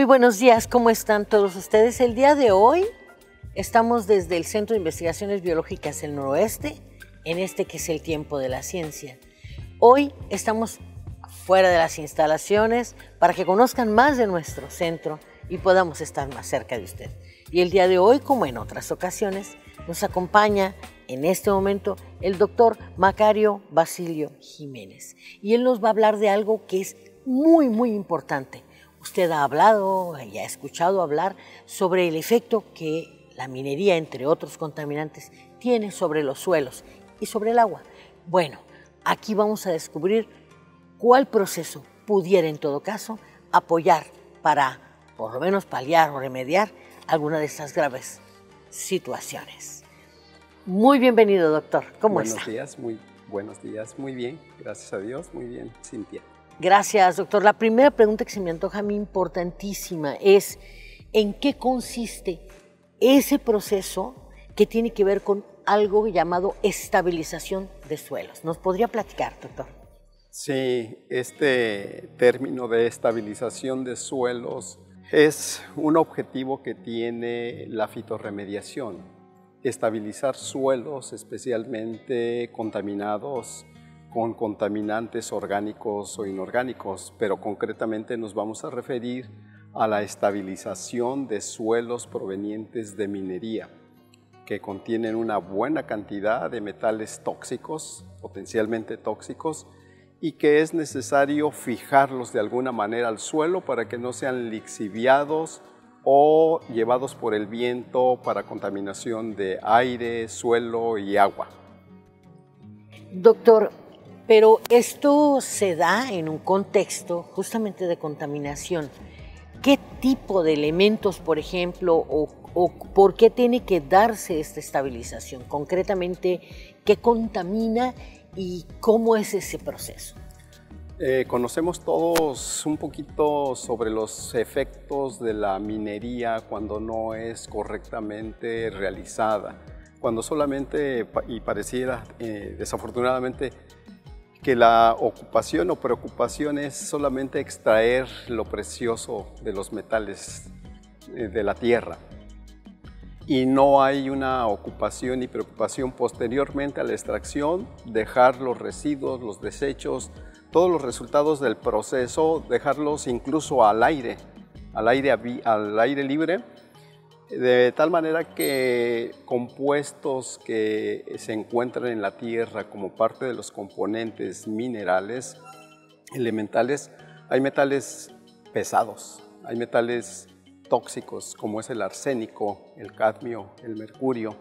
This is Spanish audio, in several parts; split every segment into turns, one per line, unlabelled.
Muy buenos días, ¿cómo están todos ustedes? El día de hoy estamos desde el Centro de Investigaciones Biológicas del Noroeste, en este que es el tiempo de la ciencia. Hoy estamos fuera de las instalaciones para que conozcan más de nuestro centro y podamos estar más cerca de usted. Y el día de hoy, como en otras ocasiones, nos acompaña en este momento el doctor Macario Basilio Jiménez. Y él nos va a hablar de algo que es muy importante. Usted ha hablado y ha escuchado hablar sobre el efecto que la minería, entre otros contaminantes, tiene sobre los suelos y sobre el agua. Bueno, aquí vamos a descubrir cuál proceso pudiera, en todo caso, apoyar para, por lo menos, paliar o remediar alguna de estas graves situaciones. Muy bienvenido, doctor. ¿Cómo está?
Buenos días, muy bien, gracias a Dios, muy bien, Cintia.
Gracias, doctor. La primera pregunta que se me antoja a mí importantísima es ¿en qué consiste ese proceso que tiene que ver con algo llamado estabilización de suelos? ¿Nos podría platicar, doctor?
Sí, este término de estabilización de suelos es un objetivo que tiene la fitorremediación, estabilizar suelos especialmente contaminados con contaminantes orgánicos o inorgánicos, pero concretamente nos vamos a referir a la estabilización de suelos provenientes de minería, que contienen una buena cantidad de metales tóxicos, potencialmente tóxicos, y que es necesario fijarlos de alguna manera al suelo para que no sean lixiviados o llevados por el viento para contaminación de aire, suelo y agua.
Doctor, pero esto se da en un contexto justamente de contaminación. ¿Qué tipo de elementos, por ejemplo, o por qué tiene que darse esta estabilización? Concretamente, ¿qué contamina y cómo es ese proceso?
Conocemos todos un poquito sobre los efectos de la minería cuando no es correctamente realizada, cuando solamente, y pareciera desafortunadamente, que la ocupación o preocupación es solamente extraer lo precioso de los metales de la tierra. Y no hay una ocupación y preocupación posteriormente a la extracción, dejar los residuos, los desechos, todos los resultados del proceso, dejarlos incluso al aire libre, de tal manera que compuestos que se encuentran en la tierra como parte de los componentes minerales, elementales, hay metales pesados, hay metales tóxicos como es el arsénico, el cadmio, el mercurio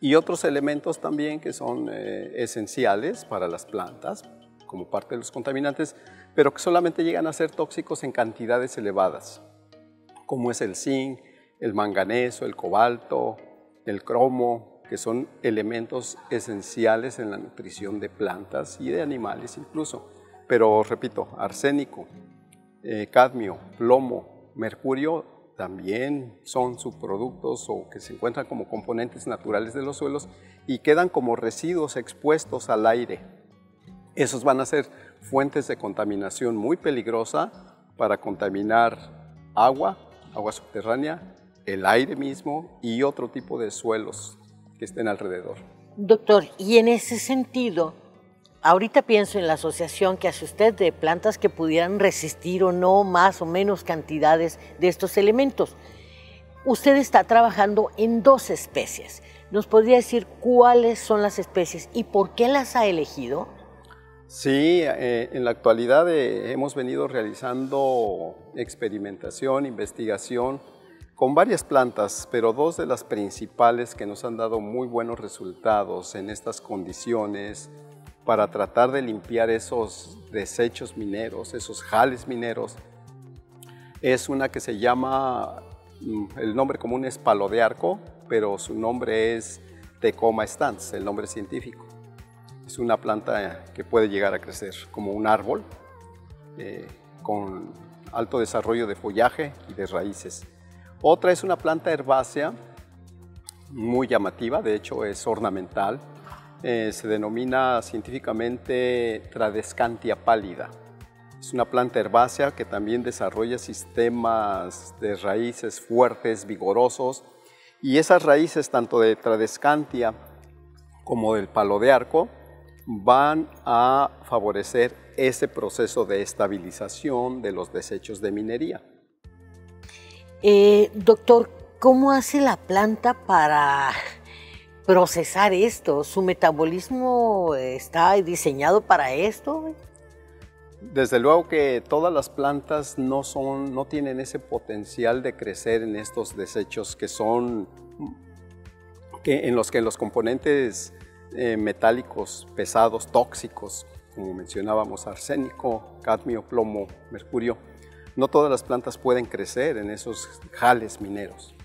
y otros elementos también que son esenciales para las plantas como parte de los contaminantes, pero que solamente llegan a ser tóxicos en cantidades elevadas, como es el zinc, el manganeso, el cobalto, el cromo, que son elementos esenciales en la nutrición de plantas y de animales incluso. Pero repito, arsénico, cadmio, plomo, mercurio también son subproductos o que se encuentran como componentes naturales de los suelos y quedan como residuos expuestos al aire. Esos van a ser fuentes de contaminación muy peligrosa para contaminar agua subterránea, el aire mismo y otro tipo de suelos que estén alrededor.
Doctor, y en ese sentido, ahorita pienso en la asociación que hace usted de plantas que pudieran resistir o no más o menos cantidades de estos elementos. Usted está trabajando en 2 especies. ¿Nos podría decir cuáles son las especies y por qué las ha elegido?
Sí, en la actualidad hemos venido realizando experimentación, investigación con varias plantas, pero 2 de las principales que nos han dado muy buenos resultados en estas condiciones para tratar de limpiar esos desechos mineros, esos jales mineros, es una que se llama, el nombre común es palo de arco, pero su nombre es Tecoma stans, el nombre científico. Es una planta que puede llegar a crecer como un árbol, con alto desarrollo de follaje y de raíces. Otra es una planta herbácea muy llamativa, de hecho es ornamental, se denomina científicamente Tradescantia pálida. Es una planta herbácea que también desarrolla sistemas de raíces fuertes, vigorosos, y esas raíces tanto de Tradescantia como del palo de arco van a favorecer ese proceso de estabilización de los desechos de minería.
Doctor, ¿cómo hace la planta para procesar esto? ¿Su metabolismo está diseñado para esto?
Desde luego que todas las plantas no tienen ese potencial de crecer en estos desechos en los que los componentes metálicos pesados, tóxicos, como mencionábamos, arsénico, cadmio, plomo, mercurio, no todas las plantas pueden crecer en esos jales mineros.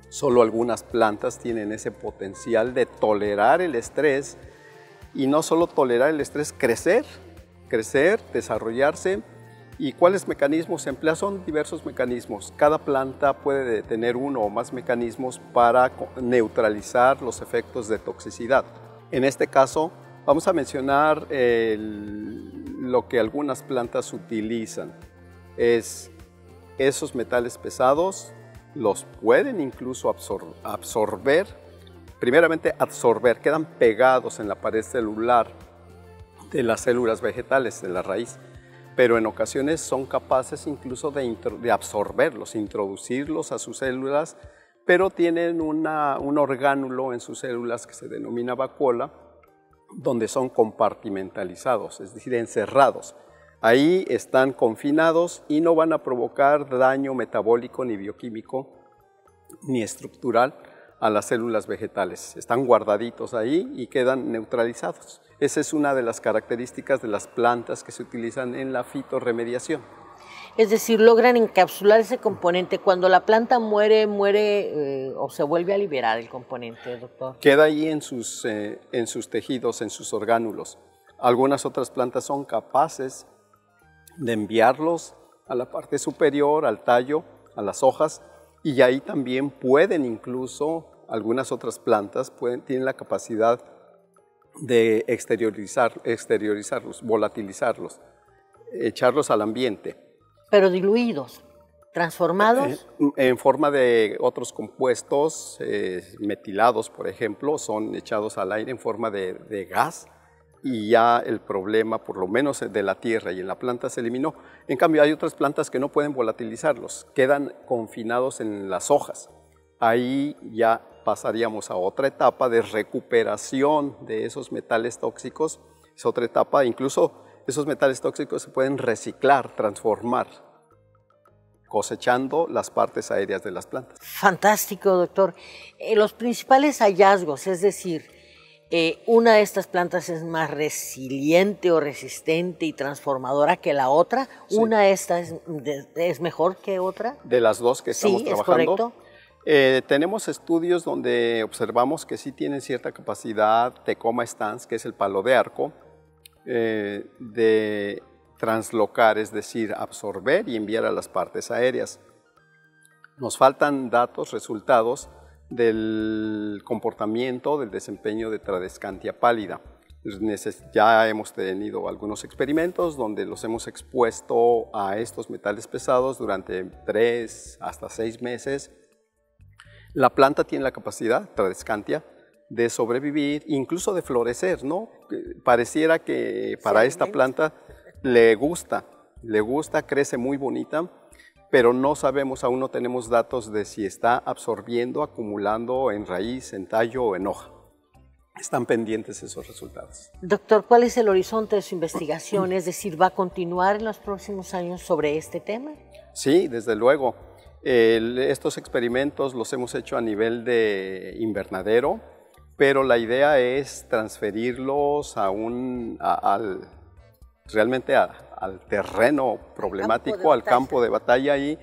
Solo algunas plantas tienen ese potencial de tolerar el estrés, y no solo tolerar el estrés, crecer, desarrollarse. ¿Y cuáles mecanismos se emplean? Son diversos mecanismos. Cada planta puede tener uno o más mecanismos para neutralizar los efectos de toxicidad. En este caso, vamos a mencionar lo que algunas plantas utilizan. Esos metales pesados los pueden incluso absorber. Primeramente absorber, quedan pegados en la pared celular de las células vegetales, de la raíz, pero en ocasiones son capaces incluso de absorberlos, introducirlos a sus células, pero tienen un orgánulo en sus células que se denomina vacuola, donde son compartimentalizados, es decir, encerrados. Ahí están confinados y no van a provocar daño metabólico, ni bioquímico, ni estructural a las células vegetales. Están guardaditos ahí y quedan neutralizados. Esa es una de las características de las plantas que se utilizan en la fitorremediación.
Es decir, logran encapsular ese componente. Cuando la planta muere o se vuelve a liberar el componente, doctor.
Queda ahí en sus tejidos, en sus orgánulos. Algunas otras plantas son capaces de enviarlos a la parte superior, al tallo, a las hojas, y ahí también pueden incluso, algunas otras plantas tienen la capacidad de exteriorizarlos, volatilizarlos, echarlos al ambiente.
Pero diluidos, transformados.
En forma de otros compuestos, metilados, por ejemplo, son echados al aire en forma de gas, y ya el problema, por lo menos de la tierra y en la planta, se eliminó. En cambio, hay otras plantas que no pueden volatilizarlos, quedan confinados en las hojas. Ahí ya pasaríamos a otra etapa de recuperación de esos metales tóxicos. Es otra etapa, incluso esos metales tóxicos se pueden reciclar, transformar, cosechando las partes aéreas de las plantas.
Fantástico, doctor. Los principales hallazgos, es decir, una de estas plantas es más resiliente o resistente y transformadora que la otra. Sí. ¿Una de estas es mejor que otra?
De las dos que estamos trabajando.
¿Es correcto?
Tenemos estudios donde observamos que sí tienen cierta capacidad Tecoma stans, que es el palo de arco, de translocar, es decir, absorber y enviar a las partes aéreas. Nos faltan datos, resultados del comportamiento, del desempeño de Tradescantia pálida. Ya hemos tenido algunos experimentos donde los hemos expuesto a estos metales pesados durante 3 hasta 6 meses. La planta tiene la capacidad, Tradescantia, de sobrevivir, incluso de florecer, ¿no? Pareciera que para esta planta le gusta, crece muy bonita, pero no sabemos, aún no tenemos datos de si está absorbiendo, acumulando en raíz, en tallo o en hoja. Están pendientes esos resultados.
Doctor, ¿cuál es el horizonte de su investigación? Es decir, ¿va a continuar en los próximos años sobre este tema? Sí,
desde luego. Estos experimentos los hemos hecho a nivel de invernadero, pero la idea es transferirlos realmente al terreno problemático, al campo de batalla, y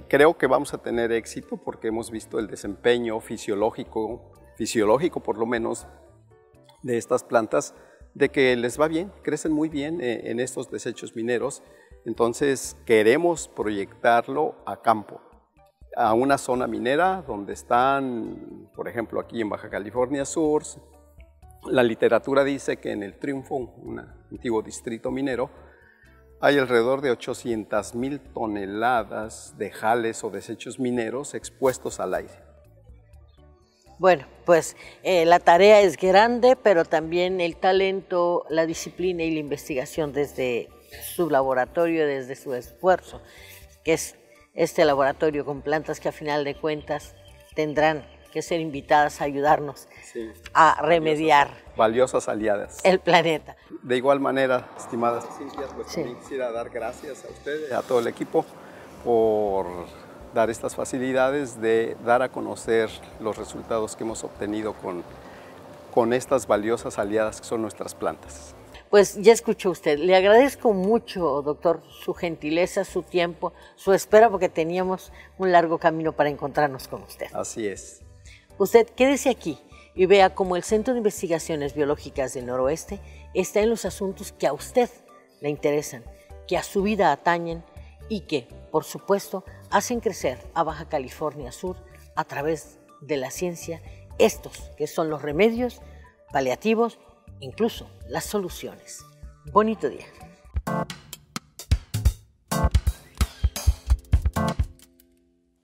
creo que vamos a tener éxito porque hemos visto el desempeño fisiológico por lo menos, de estas plantas, de que les va bien, crecen muy bien en estos desechos mineros. Entonces queremos proyectarlo a campo, a una zona minera donde están, por ejemplo, aquí en Baja California Sur. La literatura dice que en el Triunfo, un antiguo distrito minero, Hay alrededor de 800,000 toneladas de jales o desechos mineros expuestos al aire.
Bueno, pues la tarea es grande, pero también el talento, la disciplina y la investigación desde su laboratorio, desde su esfuerzo, que es este laboratorio con plantas que a final de cuentas tendrán que ser invitadas a ayudarnos a remediar
valiosas aliadas
el planeta.
De igual manera, estimadas Cintia, pues también quisiera dar gracias a ustedes, a todo el equipo, por dar estas facilidades de dar a conocer los resultados que hemos obtenido con estas valiosas aliadas que son nuestras plantas.
Pues ya escuchó usted, le agradezco mucho, doctor, su gentileza, su tiempo, su espera, porque teníamos un largo camino para encontrarnos con usted.
Así es.
Usted quédese aquí y vea cómo el Centro de Investigaciones Biológicas del Noroeste está en los asuntos que a usted le interesan, que a su vida atañen y que, por supuesto, hacen crecer a Baja California Sur a través de la ciencia, estos que son los remedios paliativos, incluso las soluciones. Bonito día.